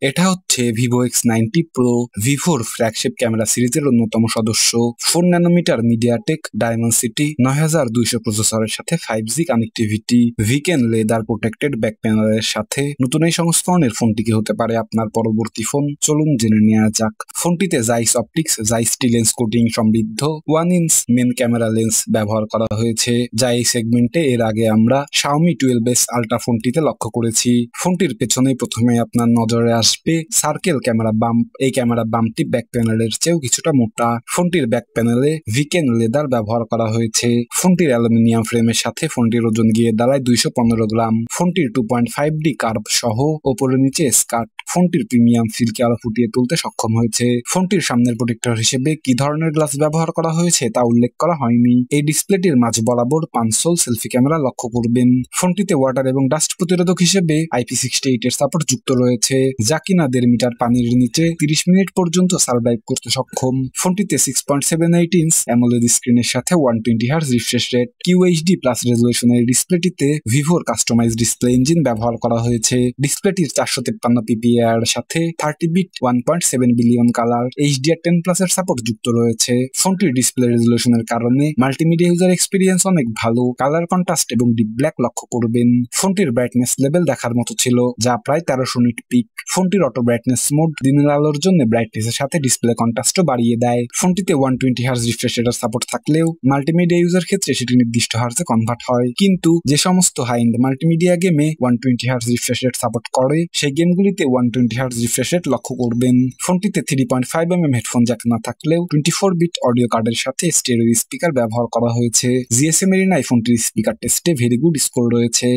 এটা হচ্ছে Vivo X90 Pro Vivor Flagship Camera Series এর অন্যতম সদস্য। 4 ন্যানোমিটার Mediatek Dimensity 9200 প্রসেসরের সাথে 5G connectivity, Vicen leather protected back প্যানেলের সাথে নতুন এই সংস্করণের ফোনটি কি হতে পারে আপনার পরবর্তী ফোন, চলুন জেনে নেওয়া যাক। ফোনটিতে Zeiss Optics Zeiss T Lens coating সমৃদ্ধ 1 ইঞ্চ মেন ক্যামেরা লেন্স ব্যবহার করা হয়েছে, যা এই সেগমেন্টে এর আগে আমরা Xiaomi Twelv S Ultra ফোনটিতে লক্ষ্য করেছি। ফোনটির পেছনেই প্রথমে আপনার নজরে আসবে সার্কেল ক্যামেরা বাম্প। এই ক্যামেরা বাম্পটি ব্যাক প্যানেলের চেয়েও কিছুটা মোটা। ফোনটির ব্যাক প্যানেলে Vicen লেদার ব্যবহার করা হয়েছে। ফোনটির অ্যালুমিনিয়াম ফ্রেমের সাথে ফোনটির ওজন গিয়ে দাঁড়ায় 215 গ্রাম। ফোনটির 2.5D কার্ভ সহ ওপরে নিচে স্কার্ট ফোনটির প্রিমিয়াম ফিলকে আরো ফুটিয়ে তুলতে সক্ষম হয়েছে। ফোনটির সামনের প্রোটেক্টর হিসেবে কি ধরনের গ্লাস ব্যবহার করা হয়েছে তা উল্লেখ করা হয়নি। এই ডিসপ্লেটির মাঝ বরাবর 5 সেলফি ক্যামেরা লক্ষ্য করবেন। ফোনটিতে ওয়াটার এবং ডাস্ট প্রতিরোধক হিসেবে IP68 এর সাপোর্ট যুক্ত রয়েছে, যা কিনা 1.5 মিটার পানির নিচে 30 মিনিট পর্যন্ত সার্ভাইভ করতে সক্ষম। ফোনটিতে 6.78 ইঞ্চ অ্যামোলেড স্ক্রিনের সাথে 120 হার্জ রিফ্রেশ রেট QHD+ রেজলিউশনের ডিসপ্লেটিতে ভিভোর কাস্টমাইজ ডিসপ্লে ইঞ্জিন ব্যবহার করা হয়েছে। ডিসপ্লেটির 453 ppi এর সাথে 30 বিট 1.7 বিলিয়ন কালার HDR10+ এর সাপোর্ট যুক্ত রয়েছে। ফোনটির ডিসপ্লে রেজলিউশনের কারণে মাল্টিমিডিয়া ইউজার এক্সপিরিয়েন্স অনেক ভালো। কালার কন্ট্রাস্ট এবং ডিপ ব্ল্যাক লক্ষ্য করবেন। ফোনটির ব্রাইটনেস লেভেল দেখার মতো ছিল, যা প্রায় 1300 নিট পিক। ফোনটির অটো ব্রাইটনেস মোড দিনের আলোর জন্য ব্রাইটনেসের সাথে ডিসপ্লে কন্ট্রাস্টও বাড়িয়ে দেয়। ফোনটিতে 120 হার্জ রিফ্রেশ রেটের সাপোর্ট থাকলেও মাল্টিমিডিয়া ইউজার ক্ষেত্রে সেটি নির্দিষ্ট হার্জে কনভার্ট হয়। কিন্তু যে সমস্ত হাই এন্ড মাল্টিমিডিয়া গেমে 120 হার্জ রিফ্রেশ রেট সাপোর্ট করে, সেই গেমগুলিতে 120 হার্জ রিফ্রেশ রেট লক্ষ্য করবেন। ফোনটিতে 3.5mm হেডফোন জ্যাক না থাকলেও 24 বিট অডিও কার্ডের সাথে স্টেরিও স্পিকার ব্যবহার করা হয়েছে। GSM এরিনায় ফোনটির স্পিকার টেস্টে ভেরি গুড স্কোর রয়েছে।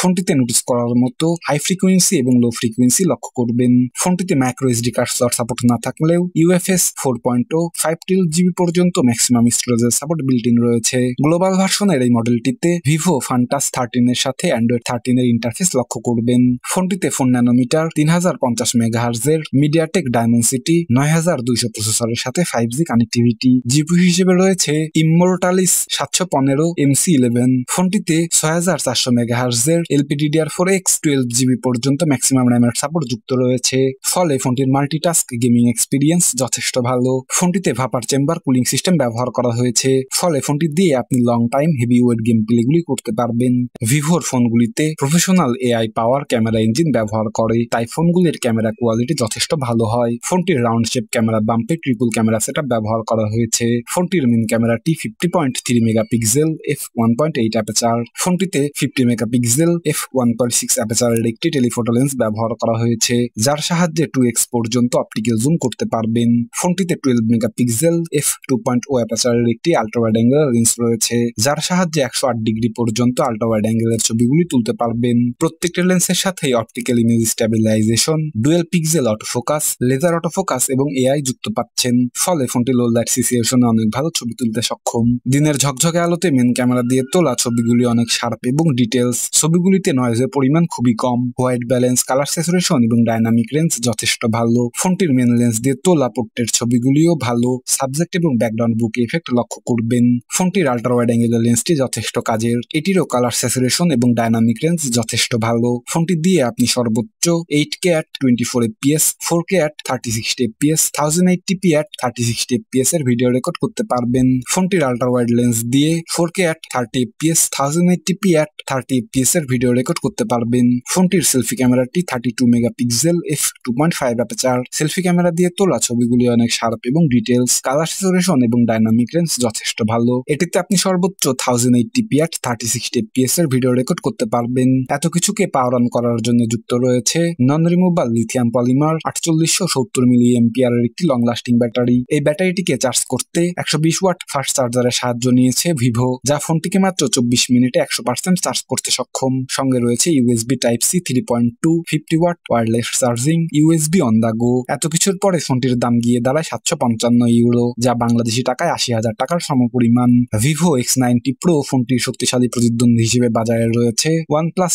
ফোনটিতে নোটিস করার মতো হাই ফ্রিকোয়েন্সি এবং লো ফ্রিকোয়েন্সি লক্ষ্য করবেন। ফোনটিতে micro SD card slot support না থাকলেও UFS 4.0 512GB পর্যন্ত ম্যাক্সিমাম স্টোরেজের সাপোর্ট বিল্ট ইন রয়েছে। গ্লোবাল ভার্সনের এই মডেলটিতে Vivo Fantas 13 এর সাথে Android 13 এর ইন্টারফেস লক্ষ্য করবেন। ফোনটিতে 4 ন্যানোমিটার 3050 মেগাহার্জের Mediatek Dimensity 9200 প্রসেসরের সাথে 5G কানেক্টিভিটি। জিপিইউ হিসেবে রয়েছে Immortalis 715 MC11। ফোনটিতে 6400 মেগাহার্জের LPDDR4X 12GB পর্যন্ত ম্যাক্সিমাম র্যামের সাপোর্ট যুক্ত রয়েছে, ফলে ফোনটির মাল্টিটাস্ক গেমিং এক্সপিরিয়েন্স যথেষ্ট ভালো। ফোনটিতে ভাপার চেম্বার কুলিং সিস্টেম ব্যবহার করা হয়েছে, ফলে ফোনটি দিয়ে আপনি long time heavy weight game প্লেগুলি করতে পারবেন। ভিভোর ফোনগুলিতে professional AI power camera engine ব্যবহার করে, তাই ফোনগুলির ক্যামেরা কোয়ালিটি যথেষ্ট ভালো হয়। ফোনটির রাউন্ড শেপ ক্যামেরা বাম্পে ট্রিপল ক্যামেরা সেটআপ ব্যবহার করা হয়েছে। ফোনটির মেন ক্যামেরাটি 50.3 মেগাপিক্সেল f1.8 অ্যাপারচার। ফোনটিতে 50 মেগাপিক্সেল f1.6 অ্যাপারচারের একটি টেলিফোটো লেন্স ব্যবহার করা হয়েছে, যার সাহায্যে 2x পর্যন্ত অপটিক্যাল জুম করতে পারবেন। ফোনটিতে 12 মেগাপিক্সেল f2.0 অ্যাপারচারের একটি আল্ট্রা ওয়াইড অ্যাঙ্গেল লেন্স রয়েছে, যার সাহায্যে 108 ডিগ্রি পর্যন্ত আল্ট্রা ওয়াইড অ্যাঙ্গেলের ছবিগুলি তুলতে পারবেন। প্রত্যেকটি লেন্সের সাথেই optical image stabilisation, dual pixel autofocus, laser autofocus এবং AI যুক্ত পাচ্ছেন, ফলে ফোনটি লো লাইট সিচুয়েশনে অনেক ভালো ছবি তুলতে সক্ষম। দিনের ঝকঝকে আলোতে মেন ক্যামেরা দিয়ে তোলা ছবিগুলি অনেক শার্প এবং ডিটেলস। ছবিগুলিতে নয়েজের পরিমাণ খুবই কম। হোয়াইট ব্যালেন্স, কালার স্যাচুরেশন এবং ডাইনামিক রেঞ্জ যথেষ্ট ভালো। ফোনটির মেন লেন্স দিয়ে তোলা পোর্ট্রেট ছবিগুলিও ভালো। সাবজেক্ট এবং ব্যাকগ্রাউন্ড বুকে ইফেক্ট লক্ষ্য করবেন। ফোনটির আল্ট্রা ওয়াইড অ্যাঙ্গেলের লেন্সটি যথেষ্ট কাজের, এটিরও কালার স্যাচুরেশন এবং ডাইনামিক রেঞ্জ যথেষ্ট ভালো। ফোনটি দিয়ে আপনি সর্বোচ্চ 8K at 24 fps, 4K at 3060 fps, 1080p at 3060 fps এর ভিডিও রেকর্ড করতে পারবেন। ফোনটির আল্ট্রা ওয়াইড লেন্স দিয়ে 4K at 30 fps, 1080p at 30 fps এর ভিডিও রেকর্ড করতে পারবেন। ফোনটির সেলফি ক্যামেরাটি 32 megapixel f2.5 aperture. Selfie camera দিয়ে তোলা ছবিগুলি অনেক শার্প এবং ডিটেলস। কালার স্যাচুরেশন এবং ডাইনামিক রেঞ্জ যথেষ্ট ভালো। এটিতে আপনি সর্বোচ্চ 1080p at 3060 fps এর ভিডিও রেকর্ড করতে পারবেন। এত কিছুকে পাওয়ার অন করার জন্য যুক্ত রয়েছে নন রিমুভেবল লিথিয়াম পলিমার 4870 মিলি এম্পিয়ারের একটি লং লাস্টিং ব্যাটারি। এই ব্যাটারিটিকে চার্জ করতে 120 ওয়াট ফাস্ট চার্জারের সাহায্য নিয়েছে ভিভো, যা ফোনটিকে মাত্র 24 মিনিটে 100% চার্জ করতে সক্ষম। সঙ্গে রয়েছে USB Type-C 3.2 50 watt wireless charging USB on the go. এত কিছুর পরে ফোনটির দাম গিয়ে দাঁড়ায় 755 ইউরো, যা বাংলাদেশি টাকায় 80,000 টাকার সমপরিমাণ। Vivo X90 Pro ফোনটির শক্তিশালী প্রতিদ্বন্দ্বী হিসেবে বাজারে রয়েছে OnePlus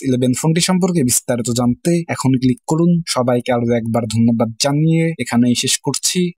11 ফোনটি সম্পর্কে বিস্তারিত জানতে এখন ক্লিক করুন। সবাইকে আরো একবার ধন্যবাদ জানিয়ে এখানেই শেষ করছি।